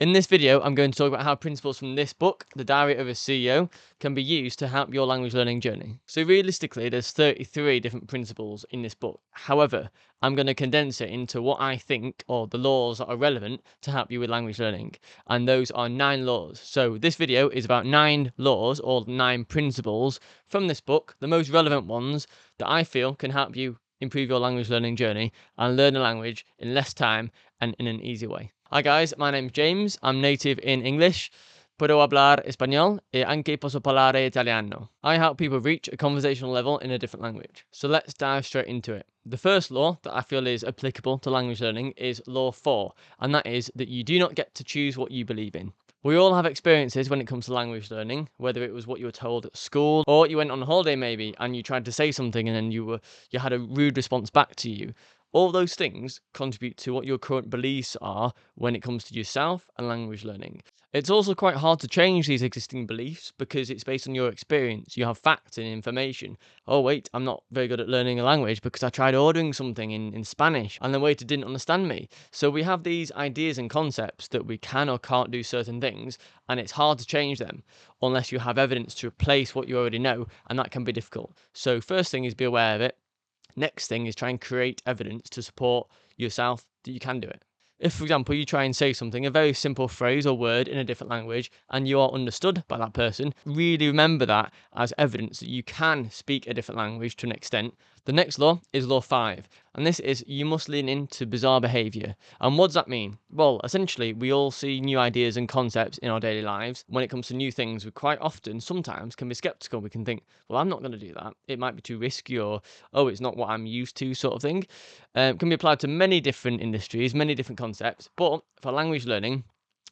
In this video, I'm going to talk about how principles from this book, The Diary of a CEO, can be used to help your language learning journey. So realistically, there's 33 different principles in this book. However, I'm going to condense it into what I think or the laws that are relevant to help you with language learning. And those are 9 laws. So this video is about 9 laws or 9 principles from this book, the most relevant ones that I feel can help you improve your language learning journey and learn a language in less time and in an easy way. Hi guys, my name's James. I'm native in English. Puedo hablar español y anche posso parlare italiano. I help people reach a conversational level in a different language. So let's dive straight into it. The first law that I feel is applicable to language learning is Law 4, and that is that you do not get to choose what you believe in. We all have experiences when it comes to language learning, whether it was what you were told at school or you went on holiday maybe and you tried to say something and then you had a rude response back to you. All those things contribute to what your current beliefs are when it comes to yourself and language learning. It's also quite hard to change these existing beliefs because it's based on your experience. You have facts and information. Oh, wait, I'm not very good at learning a language because I tried ordering something in Spanish and the waiter didn't understand me. So we have these ideas and concepts that we can or can't do certain things, and it's hard to change them unless you have evidence to replace what you already know, and that can be difficult. So, first thing is be aware of it. Next thing is try and create evidence to support yourself that you can do it. If, for example, you try and say something, a very simple phrase or word in a different language, and you are understood by that person, really remember that as evidence that you can speak a different language to an extent. The next law is Law 5, and this is you must lean into bizarre behaviour. And what does that mean? Well, essentially, we all see new ideas and concepts in our daily lives. When it comes to new things, we quite often, sometimes, can be sceptical. We can think, well, I'm not going to do that. It might be too risky, or, oh, it's not what I'm used to, sort of thing. Can be applied to many different industries, many different concepts, but for language learning,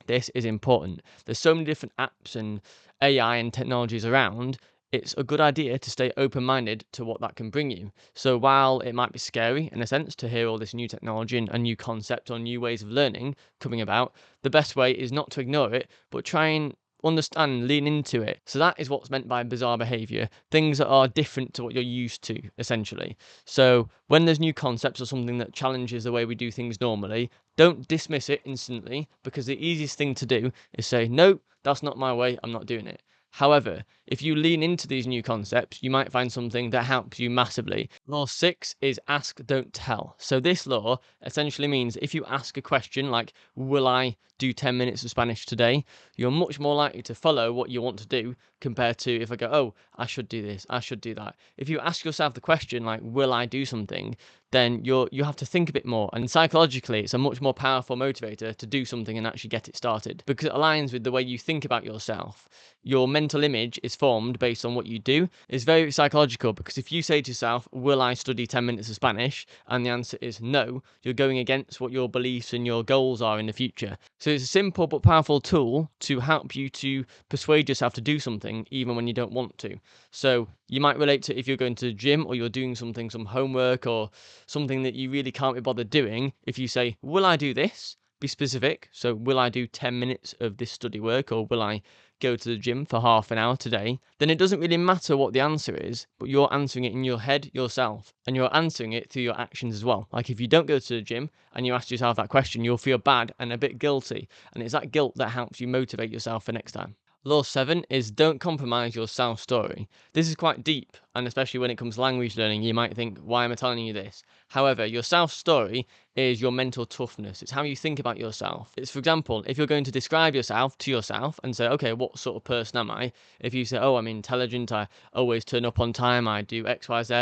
this is important. There's so many different apps and AI and technologies around. It's a good idea to stay open-minded to what that can bring you. So while it might be scary in a sense to hear all this new technology and new concepts or new ways of learning coming about, the best way is not to ignore it, but try and understand, lean into it. So that is what's meant by bizarre behavior, things that are different to what you're used to, essentially. So when there's new concepts or something that challenges the way we do things normally, don't dismiss it instantly, because the easiest thing to do is say, no, that's not my way, I'm not doing it. However, if you lean into these new concepts, you might find something that helps you massively. Law 6 is ask, don't tell. So this law essentially means if you ask a question like, will I do 10 minutes of Spanish today? You're much more likely to follow what you want to do compared to if I go, oh, I should do this, I should do that. If you ask yourself the question like, will I do something? Then you have to think a bit more. And psychologically, it's a much more powerful motivator to do something and actually get it started because it aligns with the way you think about yourself. Your mental image is formed based on what you do. It's very psychological because if you say to yourself, will I study 10 minutes of Spanish? And the answer is no, you're going against what your beliefs and your goals are in the future. So it's a simple but powerful tool to help you to persuade yourself to do something even when you don't want to. So you might relate to if you're going to the gym or you're doing something, some homework or something that you really can't be bothered doing. If you say, will I do this? Be specific. So will I do 10 minutes of this study work, or will I go to the gym for half an hour today? Then it doesn't really matter what the answer is, but you're answering it in your head yourself, and you're answering it through your actions as well. Like if you don't go to the gym and you ask yourself that question, you'll feel bad and a bit guilty, and it's that guilt that helps you motivate yourself for next time. Law 7 is don't compromise your self-story. This is quite deep, and especially when it comes to language learning, you might think, why am I telling you this? However, your self-story is your mental toughness. It's how you think about yourself. It's, for example, if you're going to describe yourself to yourself and say, okay, what sort of person am I? If you say, oh, I'm intelligent, I always turn up on time, I do X, Y, Z,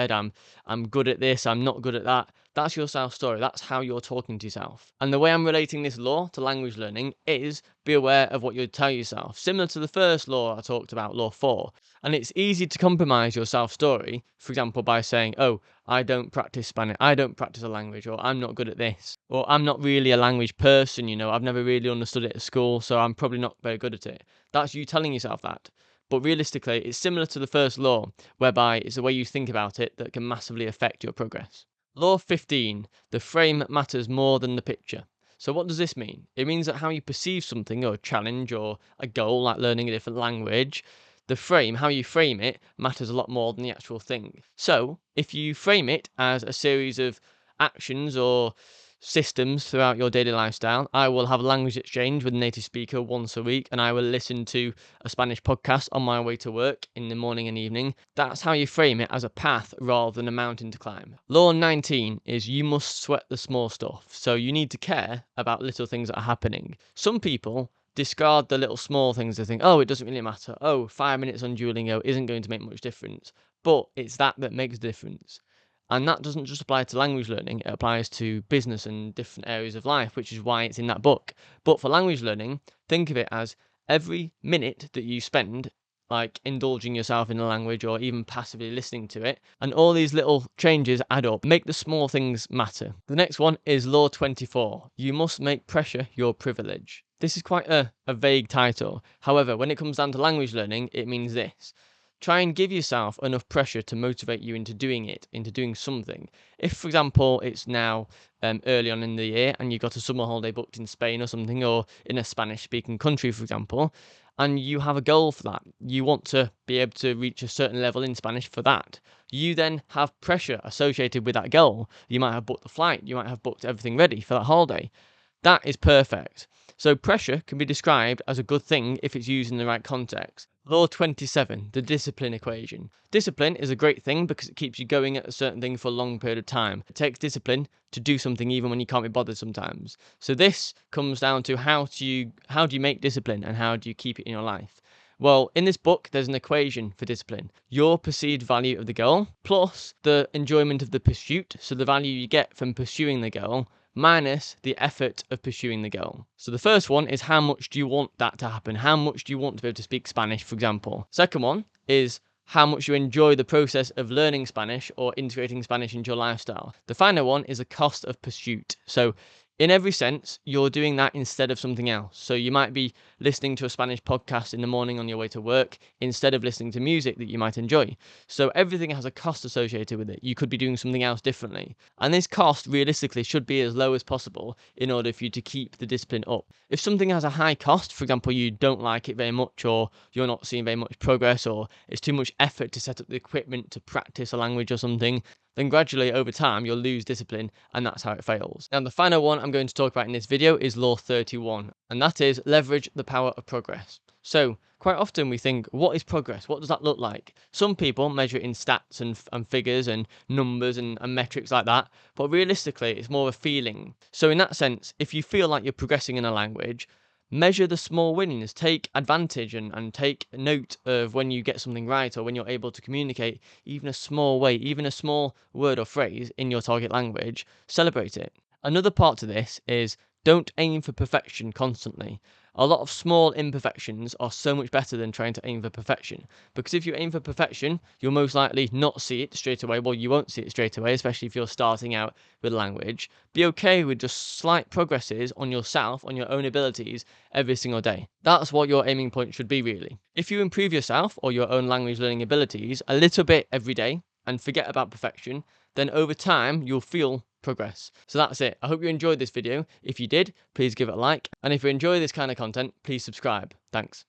I'm good at this, I'm not good at that. That's your self-story. That's how you're talking to yourself. And the way I'm relating this law to language learning is be aware of what you tell yourself. Similar to the first law I talked about, Law 4. And it's easy to compromise your self-story, for example, by saying, oh, I don't practice Spanish, I don't practice a language, or I'm not good at this, or I'm not really a language person, I've never really understood it at school, so I'm probably not very good at it. That's you telling yourself that. But realistically, it's similar to the first law, whereby it's the way you think about it that can massively affect your progress. Law 15, the frame matters more than the picture. So what does this mean? It means that how you perceive something or a challenge or a goal like learning a different language, the frame, how you frame it, matters a lot more than the actual thing. So if you frame it as a series of actions or systems throughout your daily lifestyle. I will have a language exchange with a native speaker once a week, and I will listen to a Spanish podcast on my way to work in the morning and evening. That's how you frame it, as a path rather than a mountain to climb. Law 19 is you must sweat the small stuff. So you need to care about little things that are happening. Some people discard the little small things. They think, oh, it doesn't really matter. Oh, 5 minutes on Duolingo isn't going to make much difference. But it's that makes a difference. And that doesn't just apply to language learning, it applies to business and different areas of life, which is why it's in that book. But for language learning, think of it as every minute that you spend like indulging yourself in the language or even passively listening to it, and all these little changes add up, make the small things matter. The next one is Law 24. You must make pressure your privilege. This is quite a vague title. However, when it comes down to language learning, it means this. Try and give yourself enough pressure to motivate you into doing it, into doing something. If, for example, it's now early on in the year and you've got a summer holiday booked in Spain or something, or in a Spanish-speaking country, for example, and you have a goal for that, you want to be able to reach a certain level in Spanish for that, you then have pressure associated with that goal. You might have booked the flight, you might have booked everything ready for that holiday. That is perfect. So pressure can be described as a good thing if it's used in the right context. Law 27, the discipline equation. Discipline is a great thing because it keeps you going at a certain thing for a long period of time. It takes discipline to do something even when you can't be bothered sometimes. So this comes down to how do you make discipline and how do you keep it in your life? Well, in this book, there's an equation for discipline. Your perceived value of the goal plus the enjoyment of the pursuit, so the value you get from pursuing the goal, minus the effort of pursuing the goal. So the first one is how much do you want that to happen? How much do you want to be able to speak Spanish, for example? Second one is how much you enjoy the process of learning Spanish or integrating Spanish into your lifestyle. The final one is the cost of pursuit. So in every sense, you're doing that instead of something else. So you might be listening to a Spanish podcast in the morning on your way to work instead of listening to music that you might enjoy. So everything has a cost associated with it. You could be doing something else differently. And this cost realistically should be as low as possible in order for you to keep the discipline up. If something has a high cost, for example, you don't like it very much, or you're not seeing very much progress, or it's too much effort to set up the equipment to practice a language or something, then gradually over time you'll lose discipline, and that's how it fails. Now the final one I'm going to talk about in this video is Law 31, and that is leverage the power of progress. So quite often we think, what is progress? What does that look like? Some people measure it in stats and figures and numbers and metrics like that, but realistically it's more of a feeling. So in that sense, if you feel like you're progressing in a language, measure the small wins, take advantage and take note of when you get something right or when you're able to communicate even a small way, even a small word or phrase in your target language, celebrate it. Another part to this is don't aim for perfection constantly. A lot of small imperfections are so much better than trying to aim for perfection. Because if you aim for perfection, you'll most likely not see it straight away. Well, you won't see it straight away, especially if you're starting out with language. Be okay with just slight progresses on yourself, on your own abilities, every single day. That's what your aiming point should be, really. If you improve yourself or your own language learning abilities a little bit every day and forget about perfection, then over time you'll feel progress. So that's it. I hope you enjoyed this video. If you did, please give it a like. And if you enjoy this kind of content, please subscribe. Thanks.